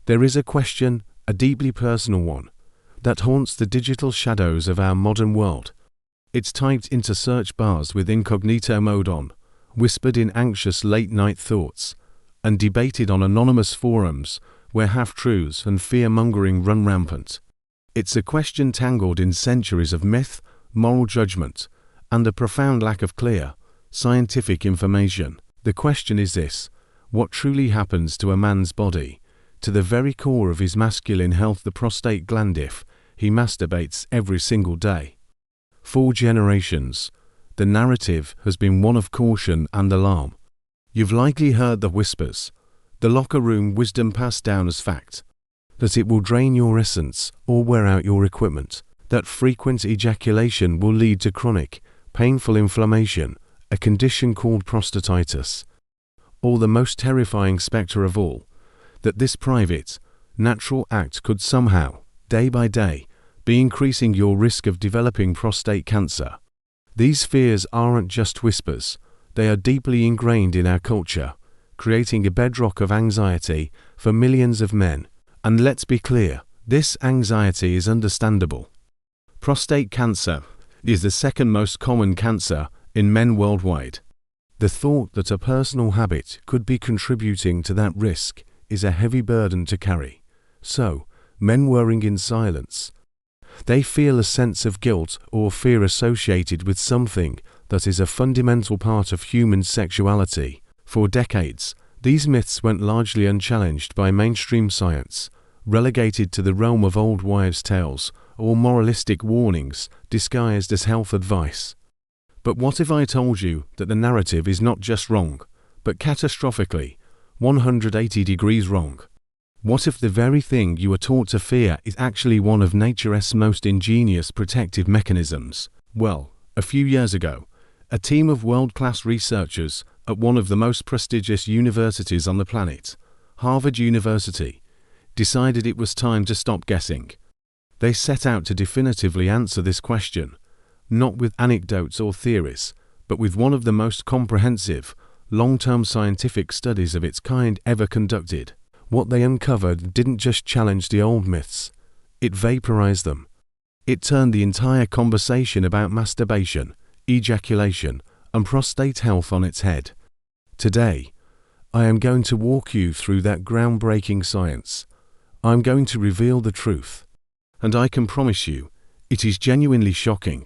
There is a question, a deeply personal one, that haunts the digital shadows of our modern world. It's typed into search bars with incognito mode on, whispered in anxious late-night thoughts, and debated on anonymous forums where half-truths and fear-mongering run rampant. It's a question tangled in centuries of myth, moral judgment, and a profound lack of clear, scientific information. The question is this: what truly happens to a man's body, to the very core of his masculine health, the prostate gland, if he masturbates every single day? For generations, the narrative has been one of caution and alarm. You've likely heard the whispers, the locker room wisdom passed down as fact, that it will drain your essence or wear out your equipment, that frequent ejaculation will lead to chronic, painful inflammation, a condition called prostatitis, or the most terrifying spectre of all, that this private, natural act could somehow, day by day, be increasing your risk of developing prostate cancer. These fears aren't just whispers, they are deeply ingrained in our culture, creating a bedrock of anxiety for millions of men. And let's be clear, this anxiety is understandable. Prostate cancer is the second most common cancer in men worldwide. The thought that a personal habit could be contributing to that risk is a heavy burden to carry. So, men worrying in silence. They feel a sense of guilt or fear associated with something that is a fundamental part of human sexuality. For decades, these myths went largely unchallenged by mainstream science, relegated to the realm of old wives' tales or moralistic warnings disguised as health advice. But what if I told you that the narrative is not just wrong, but catastrophically, 180 degrees wrong? What if the very thing you are taught to fear is actually one of nature's most ingenious protective mechanisms? Well, a few years ago, a team of world-class researchers at one of the most prestigious universities on the planet, Harvard University, decided it was time to stop guessing. They set out to definitively answer this question, not with anecdotes or theories, but with one of the most comprehensive, long-term scientific studies of its kind ever conducted. What they uncovered didn't just challenge the old myths, it vaporized them. It turned the entire conversation about masturbation, ejaculation, and prostate health on its head. Today, I am going to walk you through that groundbreaking science. I'm going to reveal the truth. And I can promise you, it is genuinely shocking,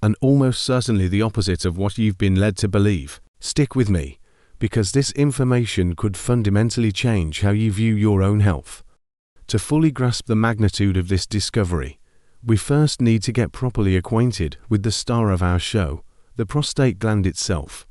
and almost certainly the opposite of what you've been led to believe. Stick with me, because this information could fundamentally change how you view your own health. To fully grasp the magnitude of this discovery, we first need to get properly acquainted with the star of our show, the prostate gland itself.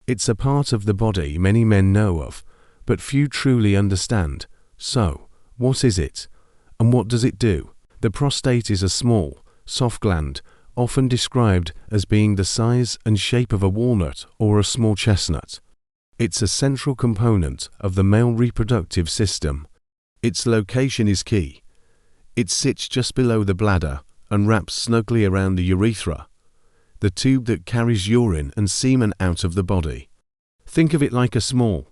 It's a part of the body many men know of, but few truly understand. So, what is it? And what does it do? The prostate is a small, soft gland, often described as being the size and shape of a walnut or a small chestnut. It's a central component of the male reproductive system. Its location is key. It sits just below the bladder and wraps snugly around the urethra, the tube that carries urine and semen out of the body. Think of it like a small,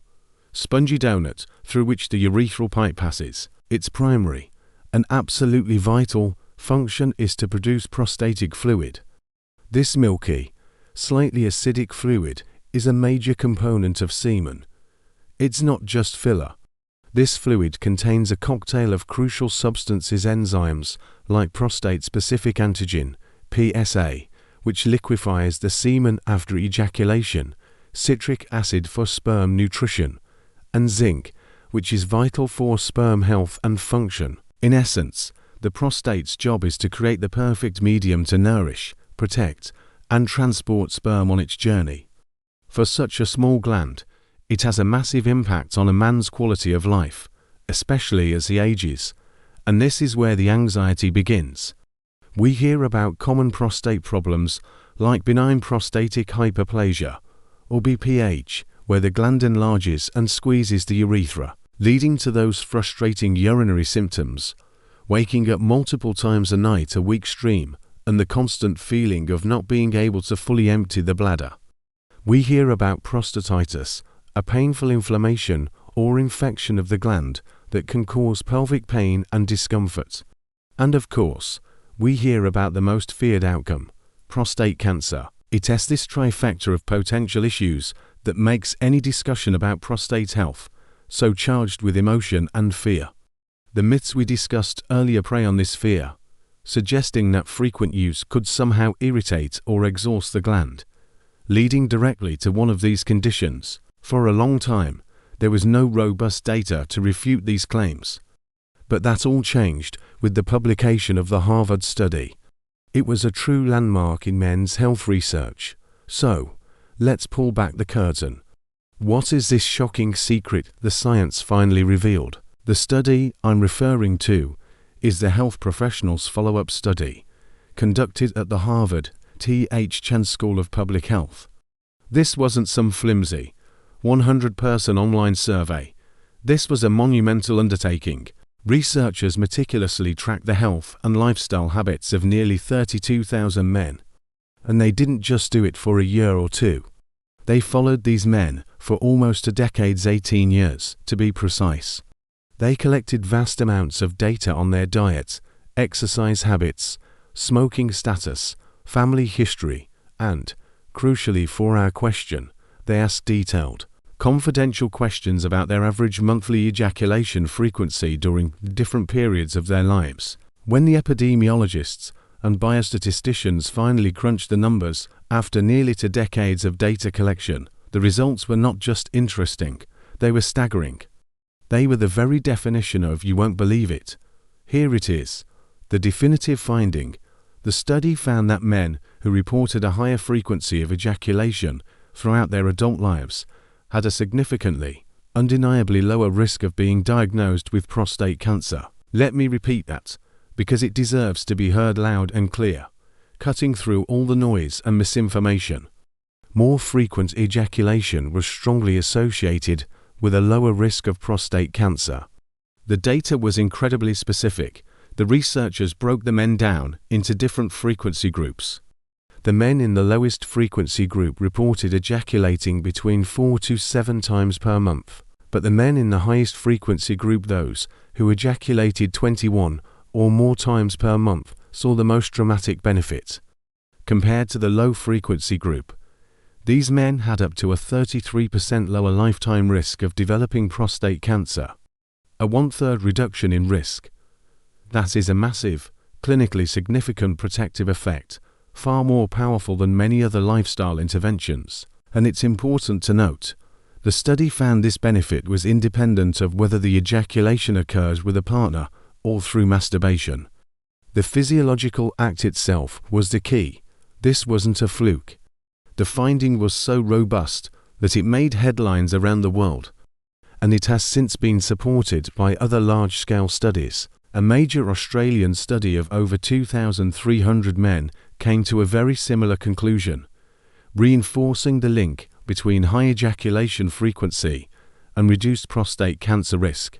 spongy donut through which the urethral pipe passes. Its primary, and absolutely vital, function is to produce prostatic fluid. This milky, slightly acidic fluid is a major component of semen. It's not just filler. This fluid contains a cocktail of crucial substances, enzymes like prostate-specific antigen, PSA, which liquefies the semen after ejaculation, citric acid for sperm nutrition, and zinc, which is vital for sperm health and function. In essence, the prostate's job is to create the perfect medium to nourish, protect, and transport sperm on its journey. For such a small gland, it has a massive impact on a man's quality of life, especially as he ages, and this is where the anxiety begins. We hear about common prostate problems like benign prostatic hyperplasia, or BPH, where the gland enlarges and squeezes the urethra, leading to those frustrating urinary symptoms, waking up multiple times a night, a weak stream, and the constant feeling of not being able to fully empty the bladder. We hear about prostatitis, a painful inflammation or infection of the gland that can cause pelvic pain and discomfort. And of course, we hear about the most feared outcome, prostate cancer. It has this trifecta of potential issues that makes any discussion about prostate health so charged with emotion and fear. The myths we discussed earlier prey on this fear, suggesting that frequent use could somehow irritate or exhaust the gland, leading directly to one of these conditions. For a long time, there was no robust data to refute these claims. But that all changed with the publication of the Harvard study. It was a true landmark in men's health research. So, let's pull back the curtain. What is this shocking secret the science finally revealed? The study I'm referring to is the Health Professionals Follow-up Study, conducted at the Harvard T.H. Chan School of Public Health. This wasn't some flimsy, 100-person online survey. This was a monumental undertaking. Researchers meticulously tracked the health and lifestyle habits of nearly 32,000 men. And they didn't just do it for a year or two. They followed these men for almost a decade's 18 years, to be precise. They collected vast amounts of data on their diet, exercise habits, smoking status, family history, and, crucially for our question, they asked detailed, confidential questions about their average monthly ejaculation frequency during different periods of their lives. When the epidemiologists and biostatisticians finally crunched the numbers after nearly 2 decades of data collection, the results were not just interesting, they were staggering. They were the very definition of "you won't believe it." Here it is, the definitive finding. The study found that men who reported a higher frequency of ejaculation throughout their adult lives had a significantly, undeniably lower risk of being diagnosed with prostate cancer. Let me repeat that, because it deserves to be heard loud and clear, cutting through all the noise and misinformation. More frequent ejaculation was strongly associated with a lower risk of prostate cancer. The data was incredibly specific. The researchers broke the men down into different frequency groups. The men in the lowest frequency group reported ejaculating between 4 to 7 times per month, but the men in the highest frequency group, those who ejaculated 21 or more times per month, saw the most dramatic benefit. Compared to the low frequency group, these men had up to a 33% lower lifetime risk of developing prostate cancer, a 1/3 reduction in risk. That is a massive, clinically significant protective effect, far more powerful than many other lifestyle interventions. And it's important to note, the study found this benefit was independent of whether the ejaculation occurs with a partner or through masturbation. The physiological act itself was the key. This wasn't a fluke. The finding was so robust that it made headlines around the world, and it has since been supported by other large-scale studies. A major Australian study of over 2,300 men came to a very similar conclusion, reinforcing the link between high ejaculation frequency and reduced prostate cancer risk.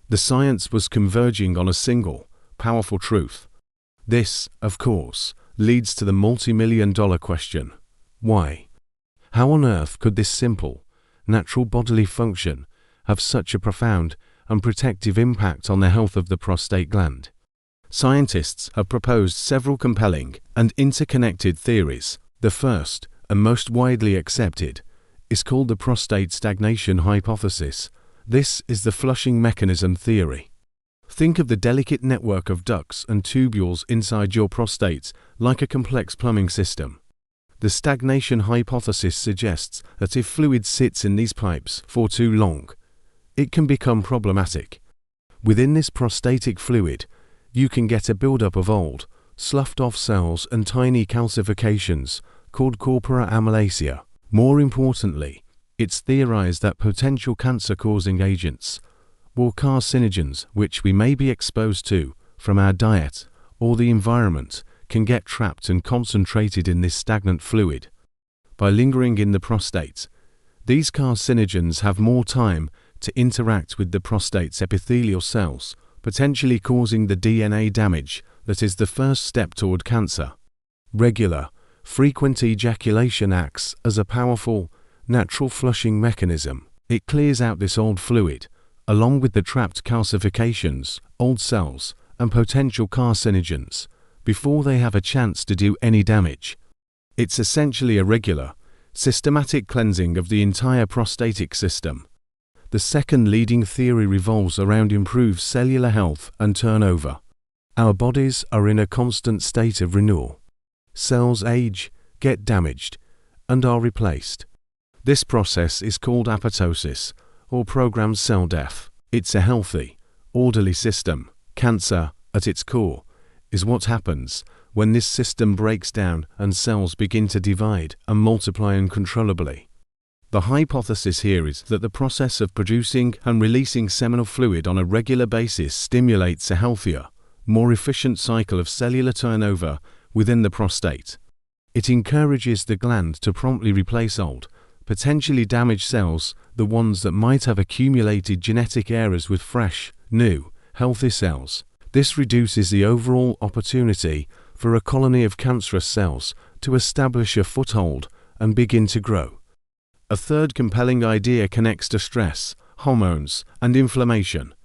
The science was converging on a single, powerful truth. This, of course, leads to the multi-million-dollar question. Why? How on earth could this simple, natural bodily function have such a profound and protective impact on the health of the prostate gland? Scientists have proposed several compelling and interconnected theories. The first, and most widely accepted, is called the prostate stagnation hypothesis. This is the flushing mechanism theory. Think of the delicate network of ducts and tubules inside your prostate like a complex plumbing system. The stagnation hypothesis suggests that if fluid sits in these pipes for too long, it can become problematic. Within this prostatic fluid, you can get a buildup of old, sloughed-off cells and tiny calcifications called corpora amylacea. More importantly, it's theorized that potential cancer-causing agents, or carcinogens, which we may be exposed to from our diet or the environment, can get trapped and concentrated in this stagnant fluid. By lingering in the prostate, these carcinogens have more time to interact with the prostate's epithelial cells, potentially causing the DNA damage that is the first step toward cancer. Regular, frequent ejaculation acts as a powerful, natural flushing mechanism. It clears out this old fluid, along with the trapped calcifications, old cells, and potential carcinogens, before they have a chance to do any damage. It's essentially a regular, systematic cleansing of the entire prostatic system. The second leading theory revolves around improved cellular health and turnover. Our bodies are in a constant state of renewal. Cells age, get damaged, and are replaced. This process is called apoptosis, or programmed cell death. It's a healthy, orderly system. Cancer, at its core, is what happens when this system breaks down and cells begin to divide and multiply uncontrollably. The hypothesis here is that the process of producing and releasing seminal fluid on a regular basis stimulates a healthier, more efficient cycle of cellular turnover within the prostate. It encourages the gland to promptly replace old, potentially damaged cells, the ones that might have accumulated genetic errors, with fresh, new, healthy cells. This reduces the overall opportunity for a colony of cancerous cells to establish a foothold and begin to grow. A third compelling idea connects to stress, hormones, and inflammation.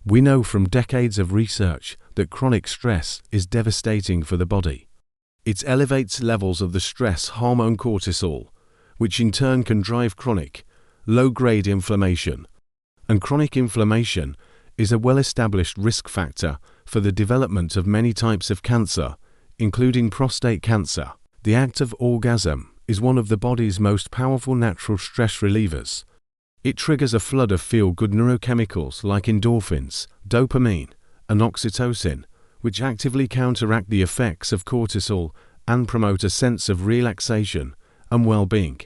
We know from decades of research that chronic stress is devastating for the body. It elevates levels of the stress hormone cortisol, which in turn can drive chronic, low-grade inflammation. And chronic inflammation is a well-established risk factor for the development of many types of cancer, including prostate cancer. The act of orgasm is one of the body's most powerful natural stress relievers. It triggers a flood of feel-good neurochemicals like endorphins, dopamine, and oxytocin, which actively counteract the effects of cortisol and promote a sense of relaxation and well-being.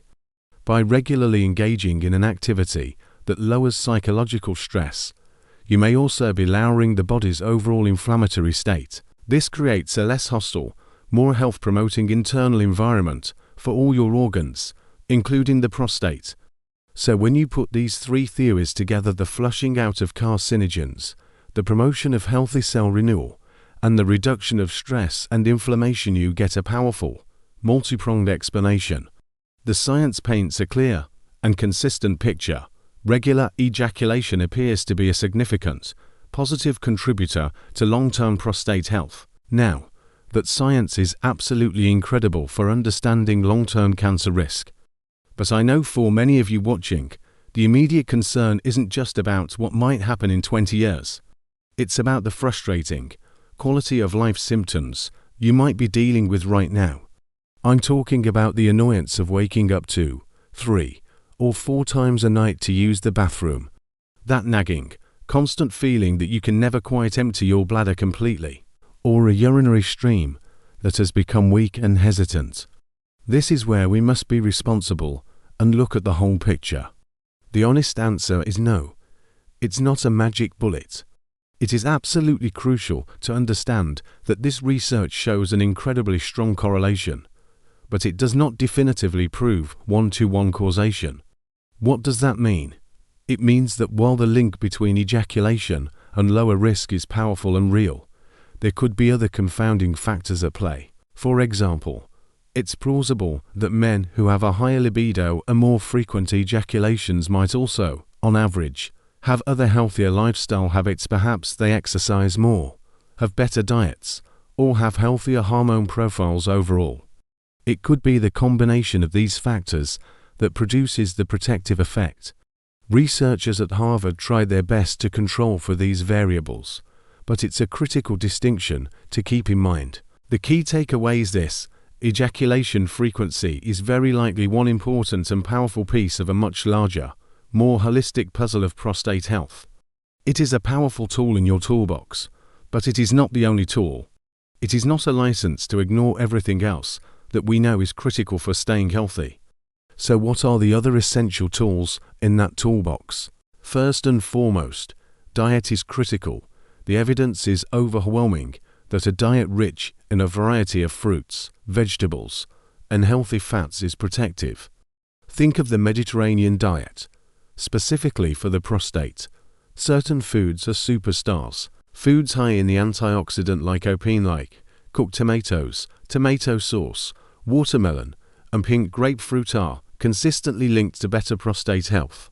By regularly engaging in an activity that lowers psychological stress, you may also be lowering the body's overall inflammatory state. This creates a less hostile, more health-promoting internal environment for all your organs, including the prostate. So when you put these three theories together, the flushing out of carcinogens, the promotion of healthy cell renewal, and the reduction of stress and inflammation, you get a powerful, multi-pronged explanation. The science paints a clear and consistent picture. Regular ejaculation appears to be a significant, positive contributor to long-term prostate health. Now, that science is absolutely incredible for understanding long-term cancer risk. But I know for many of you watching, the immediate concern isn't just about what might happen in 20 years. It's about the frustrating, quality of life symptoms you might be dealing with right now. I'm talking about the annoyance of waking up 2, 3, or 4 times a night to use the bathroom. That nagging, constant feeling that you can never quite empty your bladder completely, or a urinary stream that has become weak and hesitant. This is where we must be responsible and look at the whole picture. The honest answer is no. It's not a magic bullet. It is absolutely crucial to understand that this research shows an incredibly strong correlation, but it does not definitively prove one-to-one causation. What does that mean? It means that while the link between ejaculation and lower risk is powerful and real, there could be other confounding factors at play. For example, it's plausible that men who have a higher libido and more frequent ejaculations might also, on average, have other healthier lifestyle habits. Perhaps they exercise more, have better diets, or have healthier hormone profiles overall. It could be the combination of these factors that produces the protective effect. Researchers at Harvard tried their best to control for these variables, but it's a critical distinction to keep in mind. The key takeaway is this: ejaculation frequency is very likely one important and powerful piece of a much larger, more holistic puzzle of prostate health. It is a powerful tool in your toolbox, but it is not the only tool. It is not a license to ignore everything else that we know is critical for staying healthy. So what are the other essential tools in that toolbox? First and foremost, diet is critical. The evidence is overwhelming that a diet rich in a variety of fruits, vegetables, and healthy fats is protective. Think of the Mediterranean diet. Specifically for the prostate, certain foods are superstars. Foods high in the antioxidant lycopene like cooked tomatoes, tomato sauce, watermelon, and pink grapefruit are consistently linked to better prostate health.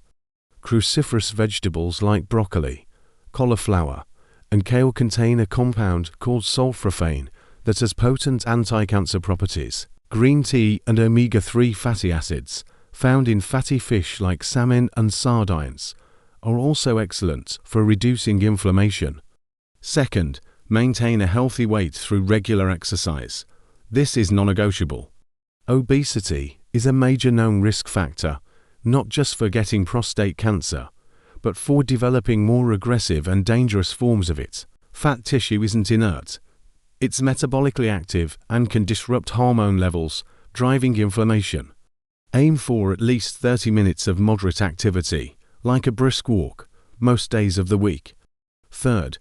Cruciferous vegetables like broccoli, cauliflower, and kale contain a compound called sulforaphane that has potent anti-cancer properties. Green tea and omega-3 fatty acids, found in fatty fish like salmon and sardines, are also excellent for reducing inflammation. Second, maintain a healthy weight through regular exercise. This is non-negotiable. Obesity is a major known risk factor, not just for getting prostate cancer, but for developing more aggressive and dangerous forms of it. Fat tissue isn't inert. It's metabolically active and can disrupt hormone levels, driving inflammation. Aim for at least 30 minutes of moderate activity, like a brisk walk, most days of the week. Third,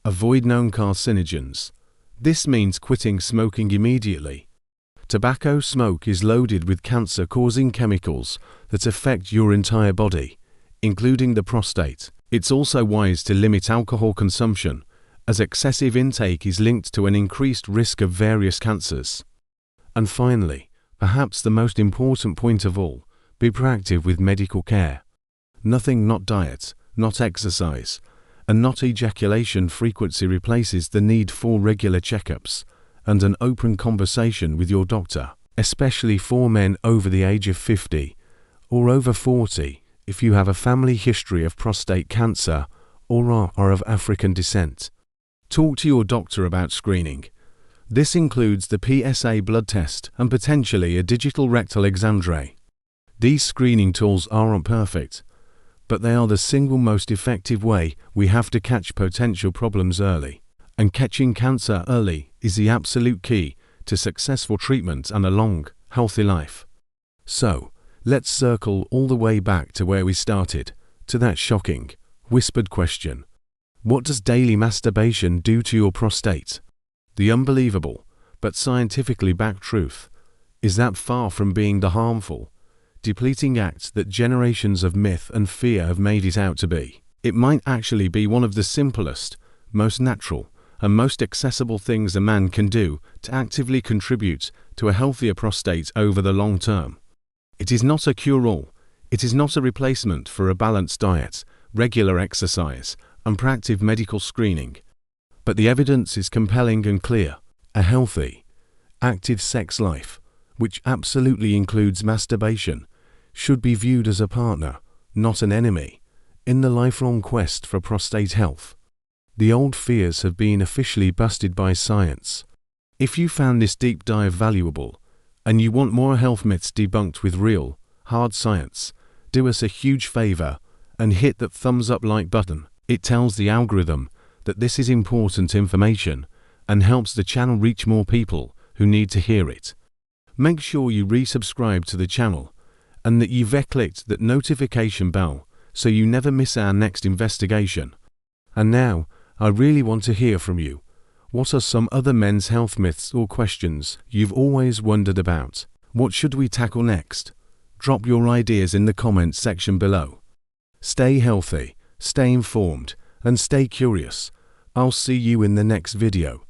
avoid known carcinogens. This means quitting smoking immediately. Tobacco smoke is loaded with cancer-causing chemicals that affect your entire body, including the prostate. It's also wise to limit alcohol consumption, as excessive intake is linked to an increased risk of various cancers. And finally, perhaps the most important point of all, be proactive with medical care. Nothing, not diet, not exercise, and not ejaculation frequency replaces the need for regular checkups and an open conversation with your doctor, especially for men over the age of 50 or over 40 if you have a family history of prostate cancer or are of African descent. Talk to your doctor about screening. This includes the PSA blood test and potentially a digital rectal exam tray. These screening tools aren't perfect, but they are the single most effective way we have to catch potential problems early. And catching cancer early is the absolute key to successful treatment and a long, healthy life. So, let's circle all the way back to where we started, to that shocking, whispered question. What does daily masturbation do to your prostate? The unbelievable, but scientifically backed truth, is that far from being the harmful, depleting act that generations of myth and fear have made it out to be. It might actually be one of the simplest, most natural, and most accessible things a man can do to actively contribute to a healthier prostate over the long term. It is not a cure-all. It is not a replacement for a balanced diet, regular exercise, and proactive medical screening. But the evidence is compelling and clear. A healthy, active sex life, which absolutely includes masturbation, should be viewed as a partner, not an enemy, in the lifelong quest for prostate health. The old fears have been officially busted by science. If you found this deep dive valuable, and you want more health myths debunked with real, hard science, do us a huge favor and hit that thumbs up like button. It tells the algorithm that this is important information and helps the channel reach more people who need to hear it. Make sure you resubscribe to the channel and that you've clicked that notification bell so you never miss our next investigation. And now, I really want to hear from you. What are some other men's health myths or questions you've always wondered about? What should we tackle next? Drop your ideas in the comments section below. Stay healthy, stay informed, and stay curious. I'll see you in the next video.